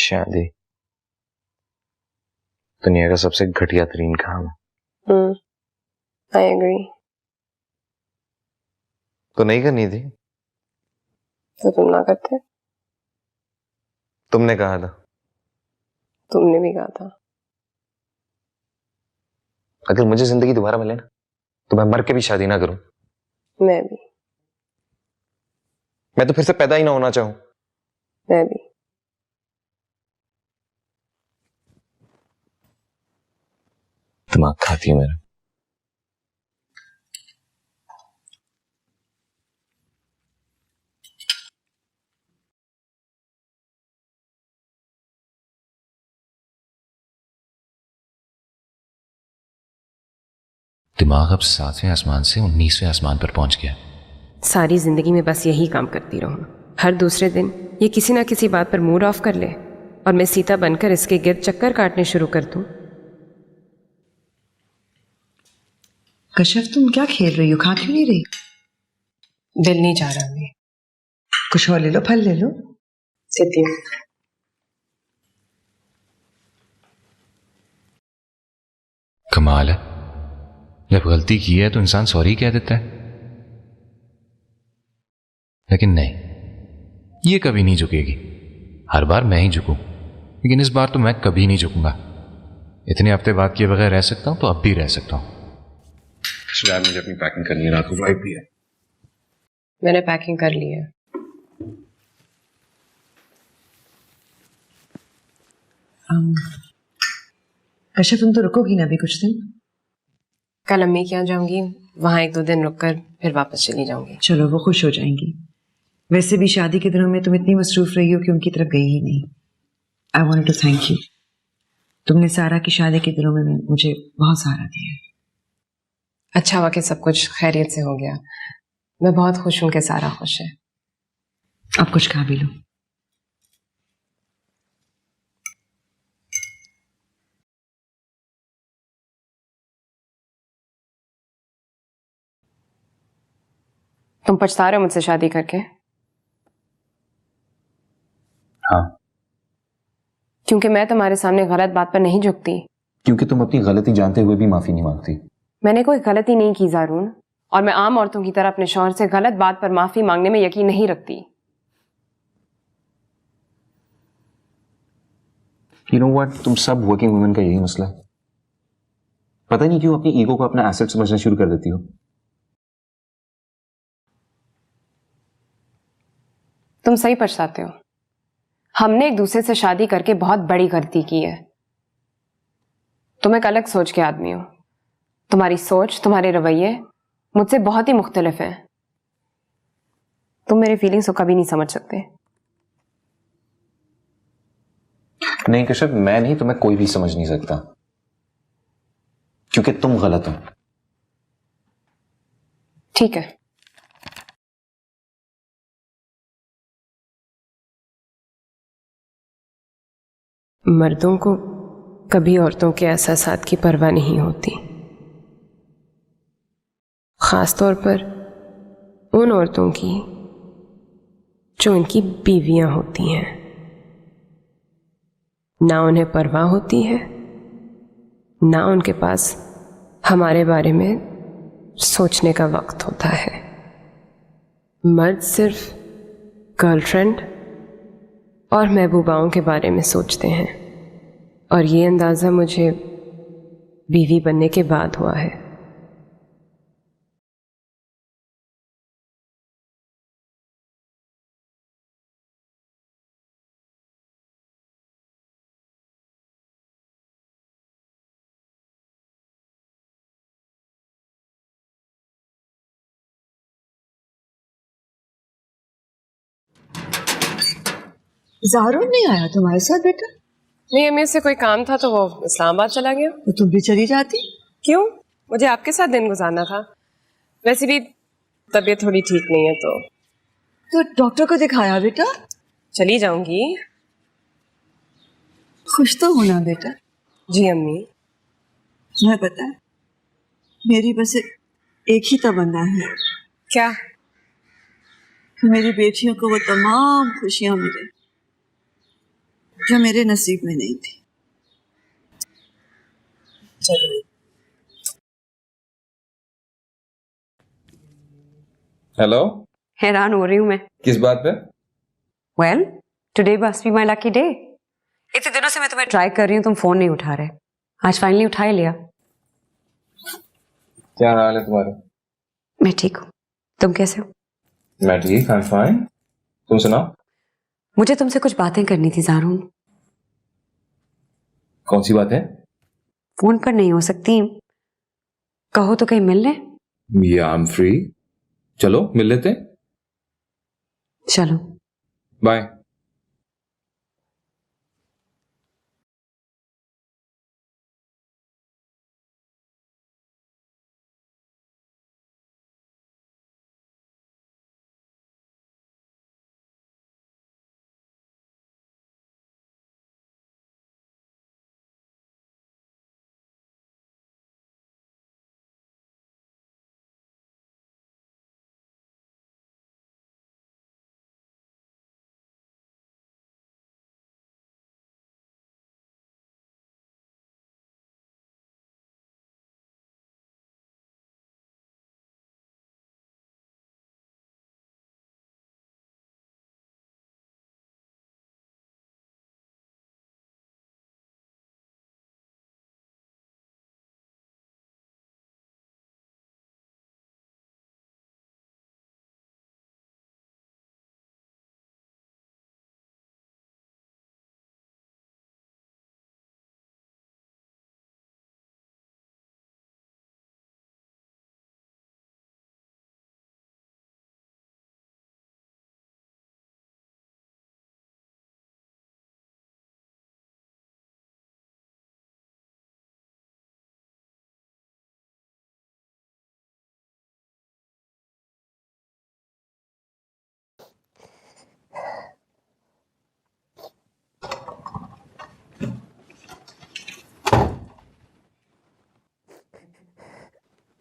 शादी दुनिया का सबसे घटिया तरीन काम है। I agree. तो नहीं करनी थी तो तुम ना करते? तुमने कहा था। तुमने भी कहा था। अगर मुझे जिंदगी दोबारा मिले ना तो मैं मर के भी शादी ना करूं। मैं भी। मैं तो फिर से पैदा ही ना होना चाहूं। मैं भी। दिमाग खाती है मेरा। दिमाग अब 7वें आसमान से 19वें आसमान पर पहुंच गया। सारी जिंदगी में बस यही काम करती रहूं। हर दूसरे दिन ये किसी ना किसी बात पर मूड ऑफ कर ले और मैं सीता बनकर इसके गिर्द चक्कर काटने शुरू कर दूं। कश्यप, तुम क्या खेल रही हो? खा क्यों नहीं रही? दिल नहीं चाह रहा मैं। कुछ और ले लो, फल ले लो। सिद्धि। कमाल है, जब गलती की है तो इंसान सॉरी कह देता है, लेकिन नहीं, ये कभी नहीं झुकेगी। हर बार मैं ही झुकूं, लेकिन इस बार तो मैं कभी नहीं झुकूंगा। इतने हफ्ते बाद किए बगैर रह सकता हूं तो अब भी रह सकता हूं। मुझे अपनी पैकिंग करनी है, रात को फ्लाइट भी है। मैंने पैकिंग कर ली है। कश्यप, तुम तो रुकोगी ना अभी कुछ दिन? कल अम्मी के यहाँ जाऊंगी, वहां 1-2 दिन रुककर फिर वापस चली जाऊंगी। चलो, वो खुश हो जाएंगी। वैसे भी शादी के दिनों में तुम इतनी मसरूफ रही हो कि उनकी तरफ गई ही नहीं। I want to thank you. तुमने सारा की शादी के दिनों में मुझे बहुत सहारा दिया है। अच्छा हुआ कि सब कुछ खैरियत से हो गया। मैं बहुत खुश हूं कि सारा खुश है। अब कुछ खा भी लो। तुम पछता रहे हो मुझसे शादी करके? हाँ, क्योंकि मैं तुम्हारे सामने गलत बात पर नहीं झुकती। क्योंकि तुम अपनी गलती जानते हुए भी माफी नहीं मांगती। मैंने कोई गलती नहीं की ज़ारून, और मैं आम औरतों की तरह अपने शौहर से गलत बात पर माफी मांगने में यकीन नहीं रखती। You know what? तुम सब वर्किंग वुमेन का यही मसला है। पता नहीं क्यों अपनी ईगो को अपना एसेट समझना शुरू कर देती हो। तुम सही पछताते हो। हमने एक दूसरे से शादी करके बहुत बड़ी गलती की है। तुम एक अलग सोच के आदमी हो। तुम्हारी सोच, तुम्हारे रवैये मुझसे बहुत ही मुख्तलिफ हैं। तुम मेरे फीलिंग्स को कभी नहीं समझ सकते। नहीं कश्यप, मैं नहीं, तुम्हें कोई भी समझ नहीं सकता, क्योंकि तुम गलत हो। ठीक है। मर्दों को कभी औरतों के एहसासात की परवाह नहीं होती, खास तौर पर उन औरतों की जो उनकी बीवियां होती हैं। ना उन्हें परवाह होती है, ना उनके पास हमारे बारे में सोचने का वक्त होता है। मर्द सिर्फ गर्लफ्रेंड और महबूबाओं के बारे में सोचते हैं, और ये अंदाज़ा मुझे बीवी बनने के बाद हुआ है। ज़ारून नहीं आया तुम्हारे साथ बेटा? नहीं, अमीर से कोई काम था तो वो इस्लामाबाद चला गया। तो तुम भी चली जाती। क्यों? मुझे आपके साथ दिन गुजारना था। वैसे भी तबीयत थोड़ी ठीक नहीं है तो डॉक्टर को दिखाया बेटा? चली जाऊंगी। खुश तो होना बेटा। जी अम्मी। तुम्हें पता है, मेरी बस एक ही तमन्ना है। क्या? कि मेरी बेटियों को वो तमाम खुशियां मिले जो मेरे नसीब में नहीं थी। चलो। हेलो, हैरान हो रही हूँ मैं। किस बात पे? Well, today must be my lucky day. इतने दिनों से मैं तुम्हें ट्राई कर रही हूँ, तुम फोन नहीं उठा रहे। आज फाइनली उठा ही लिया। क्या हाल है तुम्हारे? मैं ठीक हूँ, तुम कैसे हो? मैं ठीक, आई एम फाइन। तुम सुनाओ। मुझे तुमसे कुछ बातें करनी थी ज़ारून। कौन सी बात है? फोन पर नहीं हो सकती, कहो तो कहीं मिल लें। या आई एम फ्री, चलो मिल लेते हैं। चलो। बाय।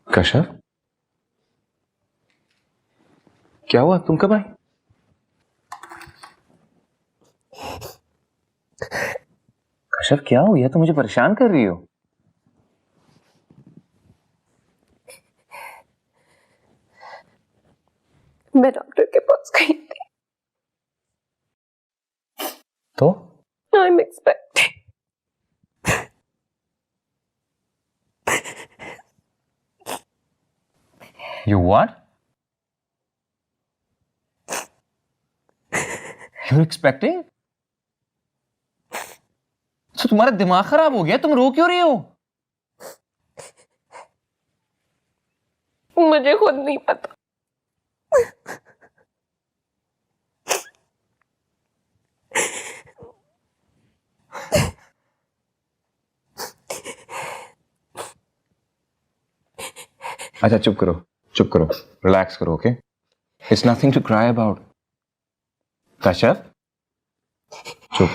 कश्यप, क्या हुआ? तुम कब आए? कश्यप क्या हो गया? तुम मुझे परेशान कर रही हो। मैं डॉक्टर के पास गई थी। तो I am expecting. You what? You expecting? तो तुम्हारा दिमाग खराब हो गया, तुम रो क्यों रही हो? मुझे खुद नहीं पता। अच्छा चुप करो, चुप करो, रिलैक्स करो, okay? It's nothing to cry about. Kashyap, चुप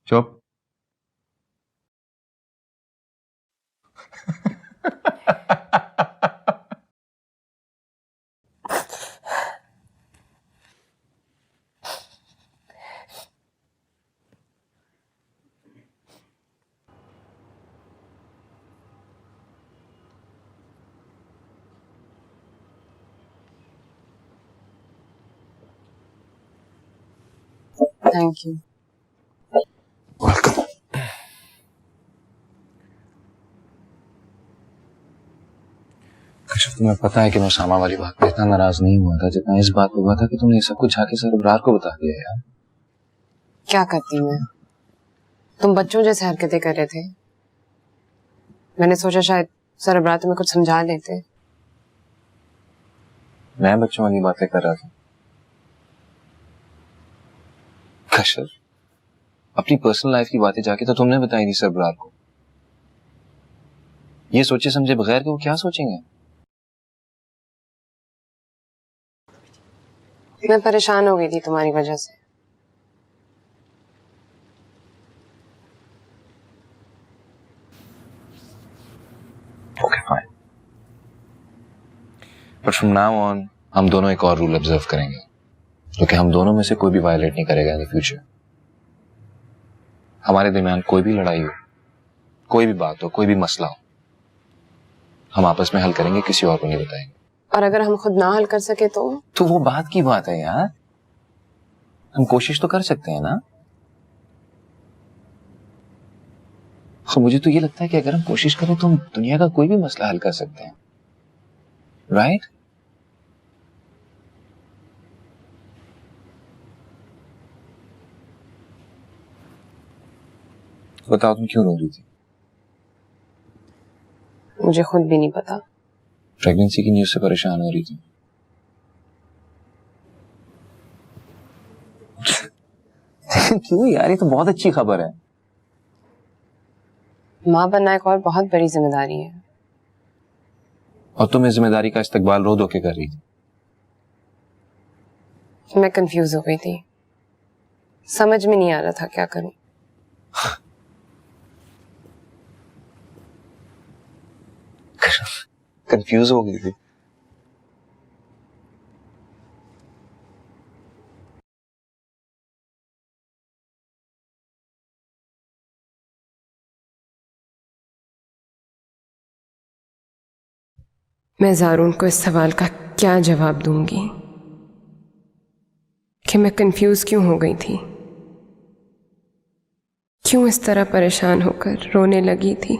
चुप। Thank you. वेलकम। कश्यप, तुम्हें पता है कि मैं शामा वाली बात पे इतना नाराज नहीं हुआ था जितना इस बात पे हुआ था कि तुमने ये सब कुछ आके सरबरार को बता दिया यार। क्या करती मैं? तुम बच्चों जैसे हरकतें कर रहे थे। मैंने सोचा शायद सरबराह तुम्हें कुछ समझा लेते। मैं बच्चों वाली बातें कर रहा था? कश्यप, अपनी पर्सनल लाइफ की बातें जाके तो तुमने बताई थी सरबरार को। ये सोचे समझे बगैर कि वो क्या सोचेंगे। मैं परेशान हो गई थी तुम्हारी वजह से। Okay fine, but from now on हम दोनों एक और रूल ऑब्जर्व करेंगे, क्योंकि हम दोनों में से कोई भी वायलेट नहीं करेगा इन द फ्यूचर। हमारे दरमियान कोई भी लड़ाई हो, कोई भी बात हो, कोई भी मसला हो, हम आपस में हल करेंगे, किसी और को नहीं बताएंगे। और अगर हम खुद ना हल कर सके तो वो बात की बात है यार, हम कोशिश तो कर सकते हैं ना। तो मुझे तो ये लगता है कि अगर हम कोशिश करें तो हम दुनिया का कोई भी मसला हल कर सकते हैं, राइट? बताओ तुम क्यों रो रही थी? मुझे खुद भी नहीं पता। प्रेगनेंसी की न्यूज़ से परेशान हो रही थी। क्यों यार, ये तो बहुत अच्छी खबर है। माँ बनना एक और बहुत बड़ी जिम्मेदारी है। और तुम इस जिम्मेदारी का इस्तकबाल रो धो के कर रही थी। मैं कंफ्यूज हो गई थी, समझ में नहीं आ रहा था क्या करूं। कंफ्यूज हो गई थी। मैं ज़ारून को इस सवाल का क्या जवाब दूंगी कि मैं कंफ्यूज क्यों हो गई थी, क्यों इस तरह परेशान होकर रोने लगी थी।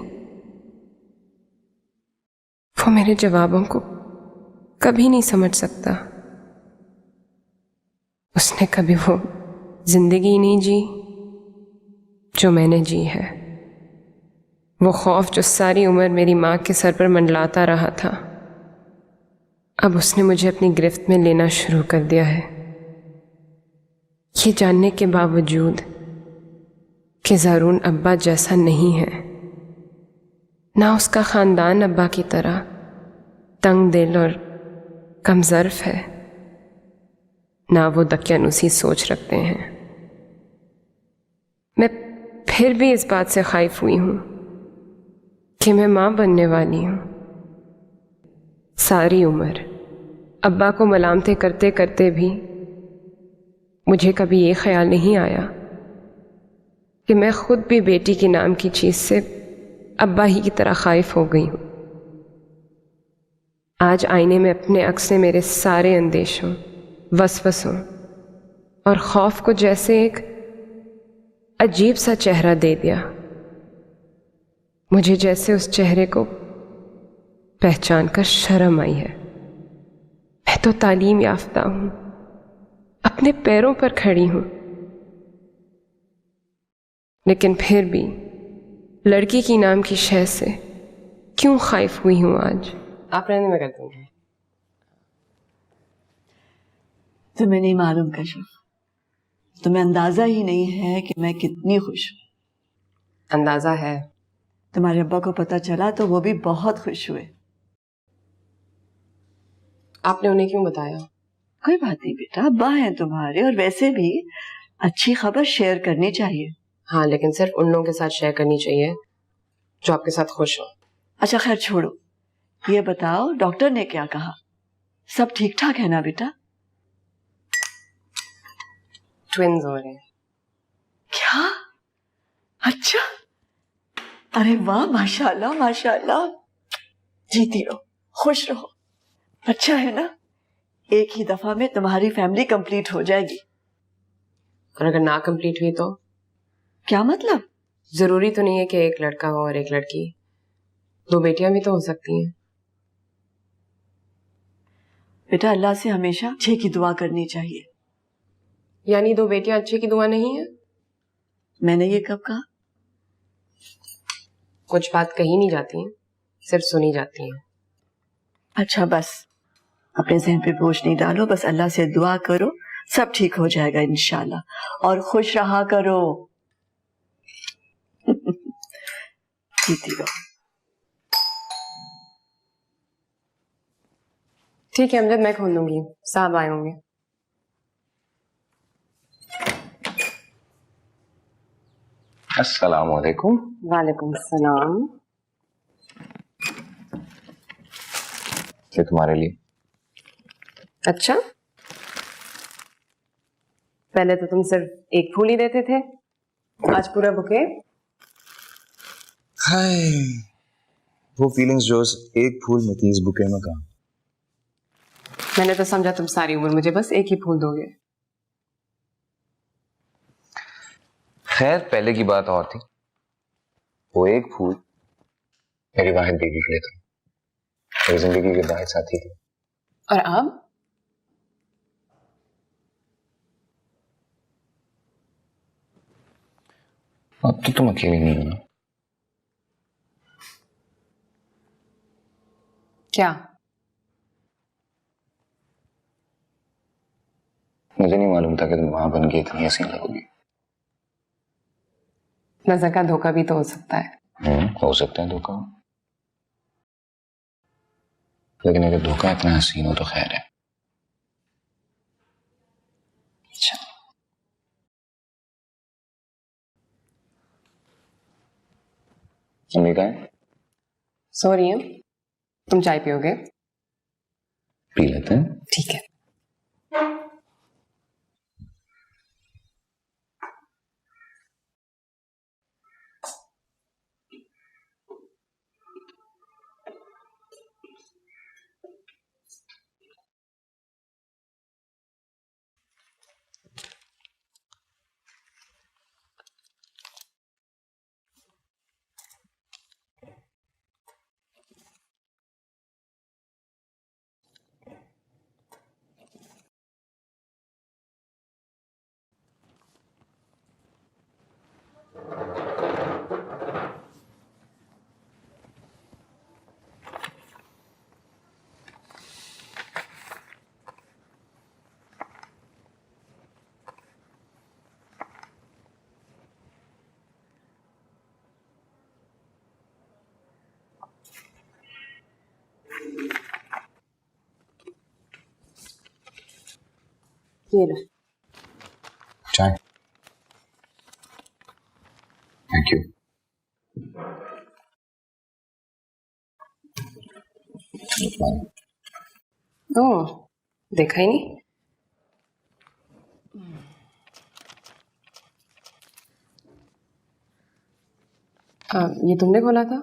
वो मेरे जवाबों को कभी नहीं समझ सकता। उसने कभी वो जिंदगी नहीं जी जो मैंने जी है। वो खौफ जो सारी उम्र मेरी माँ के सर पर मंडलाता रहा था, अब उसने मुझे अपनी गिरफ्त में लेना शुरू कर दिया है। ये जानने के बावजूद कि ज़ारून अब्बा जैसा नहीं है, ना उसका ख़ानदान अब्बा की तरह तंग दिल और कमज़र्फ है, ना वो दकियानूसी सोच रखते हैं। मैं फिर भी इस बात से खाइफ हुई हूँ कि मैं माँ बनने वाली हूँ। सारी उम्र अब्बा को मलामतें करते करते भी मुझे कभी ये ख्याल नहीं आया कि मैं खुद भी बेटी के नाम की चीज़ से अब्बा ही की तरह खाइफ हो गई हूँ। आज आईने में अपने अक्स ने मेरे सारे अंदेशों, वसवसों और खौफ को जैसे एक अजीब सा चेहरा दे दिया। मुझे जैसे उस चेहरे को पहचान कर शर्म आई है। मैं तो तालीम याफ्ता हूँ, अपने पैरों पर खड़ी हूँ, लेकिन फिर भी लड़की की नाम की शय से क्यों खाइफ हुई हूँ आज। आप रहने में कर दूंगी। तुम्हें नहीं मालूम कशिफ, तुम्हें अंदाजा ही नहीं है कि मैं कितनी खुश हूँ। अंदाजा है। तुम्हारे अब्बा को पता चला तो वो भी बहुत खुश हुए। आपने उन्हें क्यों बताया? कोई बात नहीं बेटा, अब्बा हैं तुम्हारे, और वैसे भी अच्छी खबर शेयर करनी चाहिए। हाँ, लेकिन सिर्फ उन लोगों के साथ शेयर करनी चाहिए जो आपके साथ खुश हो। अच्छा खैर छोड़ो, ये बताओ डॉक्टर ने क्या कहा? सब ठीक ठाक है ना बेटा? ट्विंस हो रहे हैं। क्या? अच्छा, अरे वाह, माशाल्लाह माशाल्लाह। जीती रहो, खुश रहो। अच्छा है ना, एक ही दफा में तुम्हारी फैमिली कंप्लीट हो जाएगी। और अगर ना कंप्लीट हुई तो? क्या मतलब? जरूरी तो नहीं है कि एक लड़का हो और एक लड़की, दो बेटियां भी तो हो सकती हैं। बेटा अल्लाह से हमेशा अच्छे की दुआ करनी चाहिए। यानी दो बेटियां अच्छे की दुआ नहीं है? मैंने ये कब कहा? कुछ बात कही नहीं जाती है, सिर्फ सुनी जाती है। अच्छा बस, अपने जहन पे बोझ नहीं डालो, बस अल्लाह से दुआ करो, सब ठीक हो जाएगा इंशाल्लाह। और खुश रहा करो। जीती रहो। ठीक है अमजद, मैं खोल दूंगी, साहब आए होंगे। अस्सलाम वालेकुम। वालेकुम सलाम। ये तुम्हारे लिए। अच्छा, पहले तो तुम सिर्फ एक फूल ही देते थे, आज पूरा बुके? हाय, वो फीलिंग्स जो एक फूल में थी इस बुके में कहाँ? मैंने तो समझा तुम सारी उम्र मुझे बस एक ही फूल दोगे। खैर, पहले की बात और थी। वो एक फूल मेरी वाहिद बीवी के लिए था, मेरी जिंदगी के वाहिद साथी थे। और अब? अब तो तुम अकेली नहीं हो ना। क्या? मुझे नहीं मालूम था कि तुम वहां बन के इतनी हसीन लगोगी। नजर का धोखा भी तो हो सकता है। हो सकता है धोखा, लेकिन अगर धोखा इतना हसीन हो तो खैर है। अच्छा, मम्मी कहाँ है? सो रही है। तुम चाय पियोगे? पी लेते हैं। ठीक है। ये लो। चाय। Thank you. ओह, देखा ही नहीं। ये तुमने खोला था?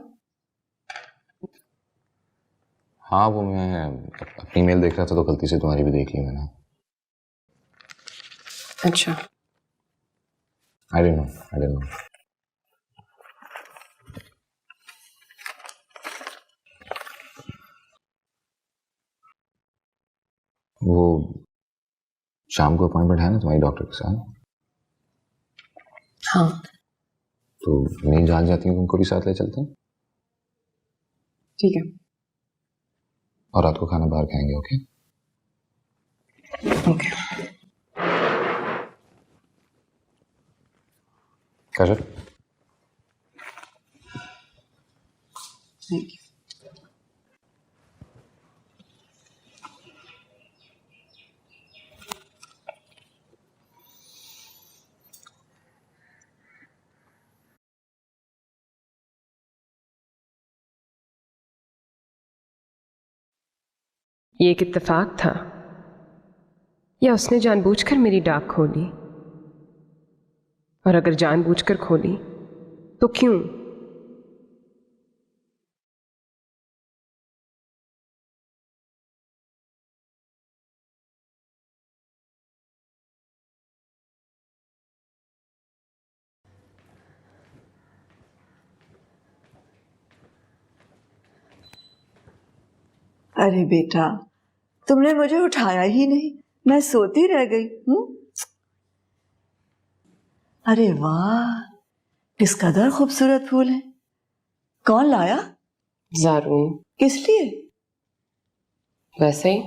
हाँ, वो मैं अपनी मेल देख रहा था तो गलती से तुम्हारी भी देख ली मैंने। अच्छा। I don't know. वो शाम को अपॉइंटमेंट है ना तुम्हारी डॉक्टर के साथ? हाँ। तो नहीं जान जाती हूँ, तुमको भी साथ ले चलते हैं। ठीक है। और रात को खाना बाहर खाएंगे। Okay okay. Kajal, thank you. ये एक इत्तेफाक था या उसने जानबूझकर मेरी डाक खोली? और अगर जानबूझकर खोली तो क्यों? अरे बेटा, तुमने मुझे उठाया ही नहीं, मैं सोती रह गई। अरे वाह, किस कदर खूबसूरत फूल है। कौन लाया? ज़ारून। किस लिए? वैसे ही।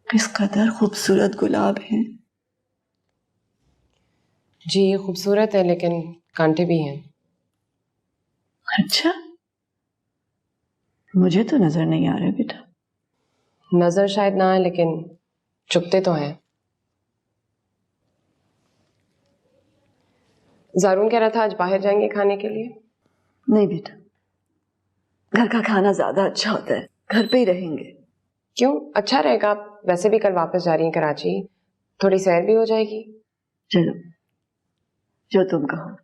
किस कदर खूबसूरत गुलाब हैं। जी, ये खूबसूरत है लेकिन कांटे भी हैं। अच्छा, मुझे तो नजर नहीं आ रहे बेटा। नजर शायद ना आए लेकिन चुभते तो हैं। ज़ारून कह रहा था आज बाहर जाएंगे खाने के लिए। नहीं बेटा, घर का खाना ज्यादा अच्छा होता है, घर पे ही रहेंगे। क्यों? अच्छा रहेगा। आप वैसे भी कल वापस जा रही हैं कराची, थोड़ी सैर भी हो जाएगी। चलो जो तुम कहो।